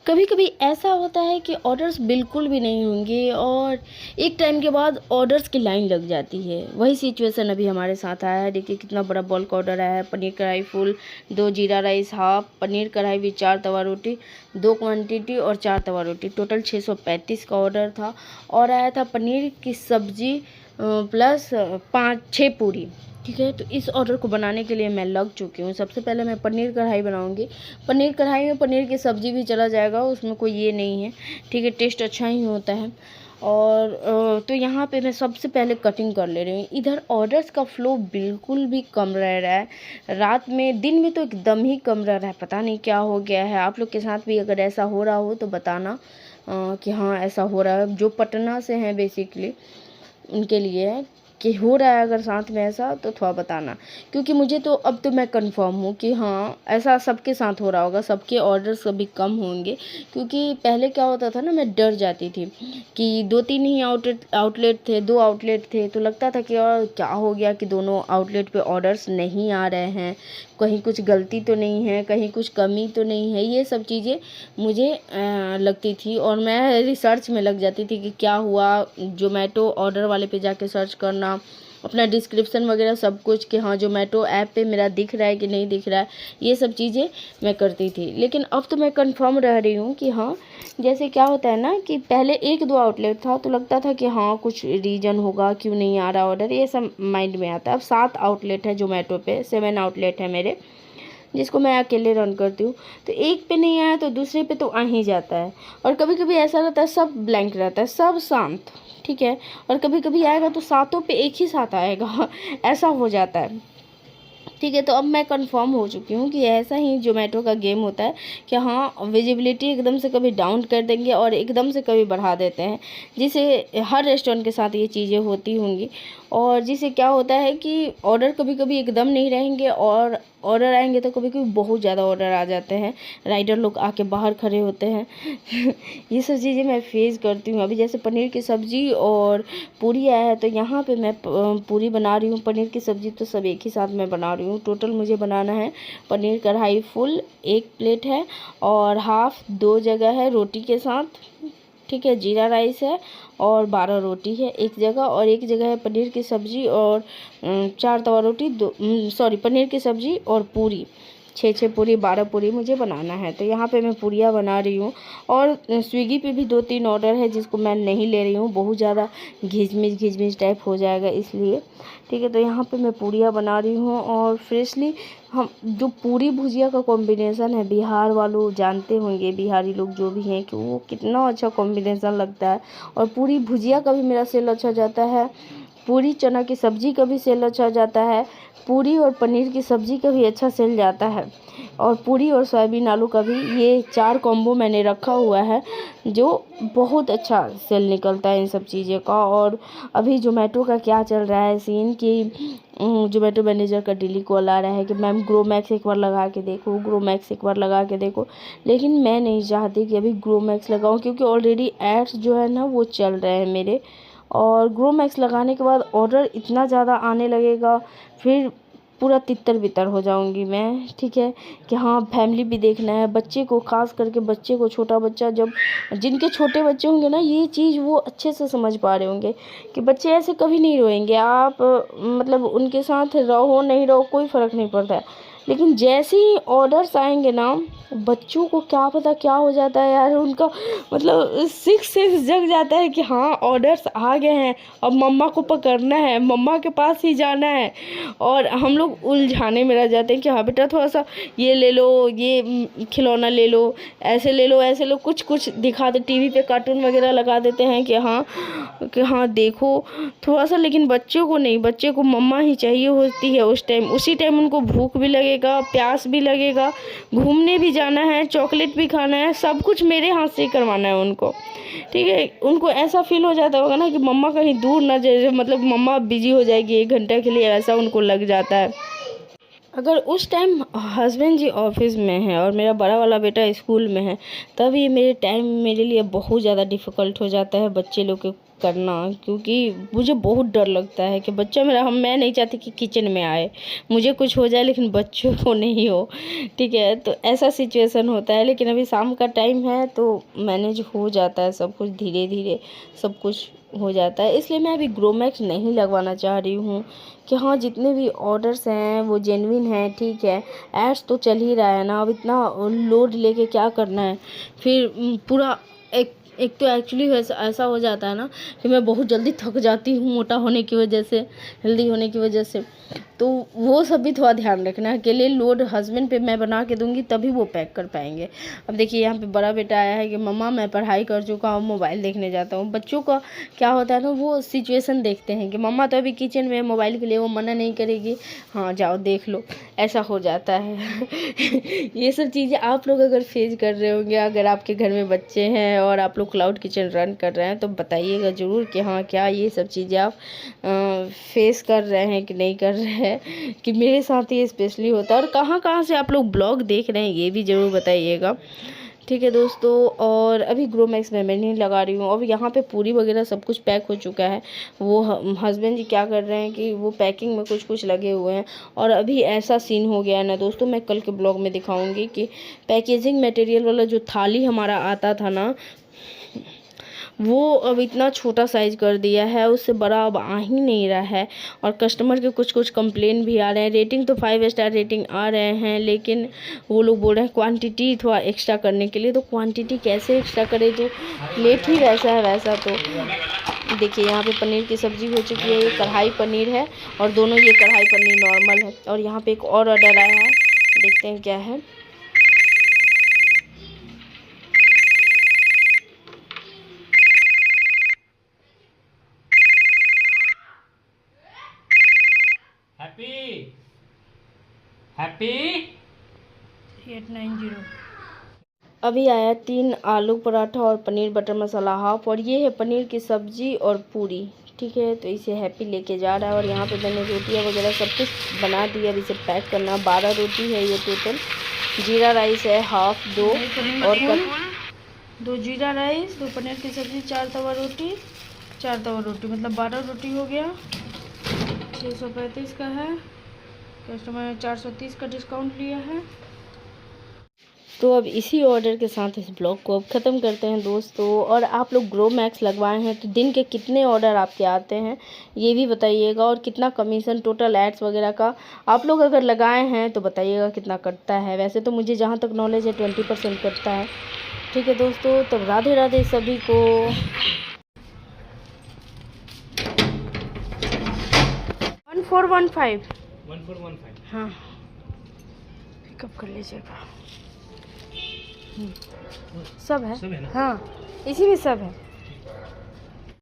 कभी कभी ऐसा होता है कि ऑर्डर्स बिल्कुल भी नहीं होंगे और एक टाइम के बाद ऑर्डर्स की लाइन लग जाती है। वही सिचुएशन अभी हमारे साथ आया है। देखिए कितना बड़ा बल्क ऑर्डर आया है। पनीर कढ़ाई फुल, 2 जीरा राइस हाफ, पनीर कढ़ाई भी 4 तवा रोटी, 2 क्वांटिटी और 4 तवा रोटी, टोटल 635 का ऑर्डर था। और आया था पनीर की सब्जी प्लस 5-6 पूरी। ठीक है, तो इस ऑर्डर को बनाने के लिए मैं लग चुकी हूँ। सबसे पहले मैं पनीर कढ़ाई बनाऊँगी। पनीर कढ़ाई में पनीर की सब्ज़ी भी चला जाएगा, उसमें कोई ये नहीं है। ठीक है, टेस्ट अच्छा ही होता है। और तो यहाँ पे मैं सबसे पहले कटिंग कर ले रही हूँ। इधर ऑर्डर्स का फ्लो बिल्कुल भी कम रह रहा है। रात में, दिन में तो एकदम ही कम रह रहा है। पता नहीं क्या हो गया है। आप लोग के साथ भी अगर ऐसा हो रहा हो तो बताना कि हाँ ऐसा हो रहा है। जो पटना से हैं बेसिकली उनके लिए है कि हो रहा है अगर साथ में ऐसा तो थोड़ा बताना, क्योंकि मुझे तो अब तो मैं कंफर्म हूँ कि हाँ ऐसा सबके साथ हो रहा होगा। सबके ऑर्डर्स कभी कम होंगे, क्योंकि पहले क्या होता था ना, मैं डर जाती थी कि 2-3 ही आउटलेट थे, 2 आउटलेट थे, तो लगता था कि और क्या हो गया कि दोनों आउटलेट पे ऑर्डर्स नहीं आ रहे हैं, कहीं कुछ गलती तो नहीं है, कहीं कुछ कमी तो नहीं है। ये सब चीज़ें मुझे लगती थी और मैं रिसर्च में लग जाती थी कि क्या हुआ। जोमेटो ऑर्डर वाले पे जाके सर्च करना, अपना डिस्क्रिप्शन वगैरह सब कुछ कि हाँ जोमेटो ऐप पे मेरा दिख रहा है कि नहीं दिख रहा है, ये सब चीज़ें मैं करती थी। लेकिन अब तो मैं कंफर्म रह रही हूँ कि हाँ, जैसे क्या होता है ना कि पहले 1-2 आउटलेट था तो लगता था कि हाँ कुछ रीज़न होगा क्यों नहीं आ रहा ऑर्डर, ये सब माइंड में आता है। अब 7 आउटलेट है जोमेटो पे, 7 आउटलेट है मेरे, जिसको मैं अकेले रन करती हूँ। तो एक पे नहीं आया तो दूसरे पे तो आ ही जाता है। और कभी कभी ऐसा रहता है सब ब्लैंक रहता है, सब शांत। ठीक है, और कभी कभी आएगा तो सातों पे एक ही साथ आएगा ऐसा हो जाता है। ठीक है, तो अब मैं कंफर्म हो चुकी हूँ कि ऐसा ही जोमेटो का गेम होता है कि हाँ विजिबिलिटी एकदम से कभी डाउन कर देंगे और एकदम से कभी बढ़ा देते हैं, जिसे हर रेस्टोरेंट के साथ ये चीज़ें होती होंगी। और जिसे क्या होता है कि ऑर्डर कभी कभी एकदम नहीं रहेंगे और ऑर्डर आएंगे तो कभी कभी बहुत ज़्यादा ऑर्डर आ जाते हैं, राइडर लोग आके बाहर खड़े होते हैं ये सब चीज़ें मैं फेस करती हूँ। अभी जैसे पनीर की सब्ज़ी और पूरी आया है तो यहाँ पे मैं पूरी बना रही हूँ। पनीर की सब्ज़ी तो सब एक ही साथ में बना रही हूँ। टोटल मुझे बनाना है पनीर कढ़ाई फुल 1 प्लेट है और हाफ 2 जगह है रोटी के साथ। ठीक है, जीरा राइस है और 12 रोटी है एक जगह, और एक जगह है पनीर की सब्ज़ी और 4 तवा रोटी, पनीर की सब्ज़ी और पूरी, 6 पूरी, 12 पूरी मुझे बनाना है। तो यहाँ पे मैं पूरियाँ बना रही हूँ। और स्विगी पे भी 2-3 ऑर्डर है जिसको मैं नहीं ले रही हूँ, बहुत ज़्यादा घिचमिच टाइप हो जाएगा इसलिए। ठीक है, तो यहाँ पे मैं पूरियाँ बना रही हूँ। और फ्रेशली हम जो पूरी भुजिया का कॉम्बिनेशन है, बिहार वालों जानते होंगे, बिहारी लोग जो भी हैं, कि वो कितना अच्छा कॉम्बिनेशन लगता है। और पूरी भुजिया का भी मेरा सेल अच्छा जाता है, पूरी चना की सब्ज़ी का भी सेल अच्छा जाता है, पूरी और पनीर की सब्ज़ी का भी अच्छा सेल जाता है, और पूरी और सोयाबीन आलू का भी। ये 4 कॉम्बो मैंने रखा हुआ है जो बहुत अच्छा सेल निकलता है इन सब चीज़ों का। और अभी जोमेटो का क्या चल रहा है सीन कि जोमेटो मैनेजर का डेली कॉल आ रहा है कि मैम ग्रो मैक्स एक बार लगा के देखो, ग्रो मैक्स एक बार लगा के देखो। लेकिन मैं नहीं चाहती कि अभी ग्रो मैक्स लगाऊँ, क्योंकि ऑलरेडी एड्स जो है ना वो चल रहे हैं मेरे। और ग्रो मैक्स लगाने के बाद ऑर्डर इतना ज़्यादा आने लगेगा, फिर पूरा तितर बितर हो जाऊंगी मैं। ठीक है, कि हाँ फैमिली भी देखना है, बच्चे को, खास करके बच्चे को, छोटा बच्चा, जब जिनके छोटे बच्चे होंगे ना, ये चीज़ वो अच्छे से समझ पा रहे होंगे कि बच्चे ऐसे कभी नहीं रोएंगे। आप मतलब उनके साथ रहो नहीं रहो कोई फ़र्क नहीं पड़ता है, लेकिन जैसे ही ऑर्डर्स आएंगे ना, बच्चों को क्या पता क्या हो जाता है यार, उनका मतलब 6 सेंस जग जाता है कि हाँ ऑर्डर्स आ गए हैं, अब मम्मा को पकड़ना है, मम्मा के पास ही जाना है। और हम लोग उलझाने में रह जाते हैं कि हाँ बेटा थोड़ा सा ये ले लो, ये खिलौना ले लो, ऐसे ले लो, ऐसे लो, कुछ कुछ दिखा दे, टीवी पे कार्टून वगैरह लगा देते हैं कि हाँ देखो थोड़ा सा। लेकिन बच्चों को नहीं, बच्चे को मम्मा ही चाहिए होती है उस टाइम। उसी टाइम उनको भूख भी लगेगा, प्यास भी लगेगा, घूमने भी जाना है, चॉकलेट भी खाना है, सब कुछ मेरे हाथ से ही करवाना है उनको। ठीक है, उनको ऐसा फील हो जाता होगा ना कि मम्मा कहीं दूर ना जाए, मतलब मम्मा बिजी हो जाएगी 1 घंटे के लिए, ऐसा उनको लग जाता है। अगर उस टाइम हस्बैंड जी ऑफिस में हैं और मेरा बड़ा वाला बेटा स्कूल में है, तब ये मेरे टाइम मेरे लिए बहुत ज़्यादा डिफ़िकल्ट हो जाता है बच्चे लोग करना, क्योंकि मुझे बहुत डर लगता है कि बच्चा मेरा, मैं नहीं चाहती कि किचन में आए, मुझे कुछ हो जाए लेकिन बच्चों को नहीं हो। ठीक है, तो ऐसा सिचुएशन होता है, लेकिन अभी शाम का टाइम है तो मैनेज हो जाता है सब कुछ, धीरे धीरे सब कुछ हो जाता है। इसलिए मैं अभी ग्रोमैक्स नहीं लगवाना चाह रही हूँ कि हाँ, जितने भी ऑर्डर्स हैं वो जेन्युइन हैं। ठीक है, एड्स तो चल ही रहा है ना, अब इतना लोड लेके क्या करना है। फिर पूरा एक तो एक्चुअली ऐसा हो जाता है ना कि मैं बहुत जल्दी थक जाती हूँ मोटा होने की वजह से, हेल्दी होने की वजह से, तो वो सब भी थोड़ा ध्यान रखना है। अकेले लोड हस्बैंड पे मैं बना के दूंगी तभी वो पैक कर पाएंगे। अब देखिए यहाँ पे बड़ा बेटा आया है कि मम्मा मैं पढ़ाई कर चुका हूँ, मोबाइल देखने जाता हूँ। बच्चों का क्या होता है ना, वो सिचुएशन देखते हैं कि मम्मा तो अभी किचन में मोबाइल के लिए, वो मना नहीं करेगी, हाँ जाओ देख लो, ऐसा हो जाता है। ये सब चीज़ें आप लोग अगर फेस कर रहे होंगे, अगर आपके घर में बच्चे हैं और आप लोग क्लाउड किचन रन कर रहे हैं, तो बताइएगा ज़रूर कि हाँ, क्या ये सब चीज़ें आप फेस कर रहे हैं कि नहीं कर रहे हैं, कि मेरे साथ ये स्पेशली होता है। और कहाँ कहाँ से आप लोग ब्लॉग देख रहे हैं ये भी ज़रूर बताइएगा। ठीक है दोस्तों, और अभी ग्रोमैक्स में मैं नहीं लगा रही हूँ। अब यहाँ पे पूरी वगैरह सब कुछ पैक हो चुका है। वो हस्बैंड जी क्या कर रहे हैं कि वो पैकिंग में कुछ लगे हुए हैं। और अभी ऐसा सीन हो गया है ना दोस्तों, मैं कल के ब्लॉग में दिखाऊंगी कि पैकेजिंग मटेरियल वाला जो थाली हमारा आता था ना, वो अब इतना छोटा साइज़ कर दिया है, उससे बड़ा अब आ ही नहीं रहा है। और कस्टमर के कुछ कंप्लेन भी आ रहे हैं। रेटिंग तो 5 स्टार रेटिंग आ रहे हैं, लेकिन वो लोग बोल रहे हैं क्वांटिटी थोड़ा एक्स्ट्रा करने के लिए। तो क्वांटिटी कैसे एक्स्ट्रा करे, तो प्लेट ही वैसा है वैसा। तो देखिए यहाँ पे पनीर की सब्ज़ी हो चुकी है, ये कढ़ाई पनीर है, और दोनों ये कढ़ाई पनीर नॉर्मल है। और यहाँ पे एक और ऑर्डर आया है, देखते हैं क्या है। हैप्पी 890। अभी आया 3 आलू पराठा और पनीर बटर मसाला हाफ, और ये है पनीर की सब्ज़ी और पूरी। ठीक है, तो इसे हैप्पी लेके जा रहा है। और यहाँ पे मैंने रोटियाँ वगैरह सब कुछ बना दी। अब इसे पैक करना। 12 रोटी है ये टोटल। जीरा राइस है हाफ, 2 और 2 जीरा राइस, 2 पनीर की सब्ज़ी, 4 तवा रोटी, 4 तवा रोटी, मतलब 12 रोटी हो गया। 635 का है। कस्टमर ने 430 का डिस्काउंट लिया है। तो अब इसी ऑर्डर के साथ इस ब्लॉग को अब ख़त्म करते हैं दोस्तों। और आप लोग ग्रोमैक्स लगवाए हैं तो दिन के कितने ऑर्डर आपके आते हैं ये भी बताइएगा, और कितना कमीशन टोटल एड्स वगैरह का आप लोग अगर लगाए हैं तो बताइएगा कितना कटता है। वैसे तो मुझे जहाँ तक नॉलेज है 20% कटता है। ठीक है दोस्तों, तब राधे राधे सभी को। 1415 हाँ, पिकअप कर लीजिएगा। सब है, सब है ना? हाँ इसी में सब है।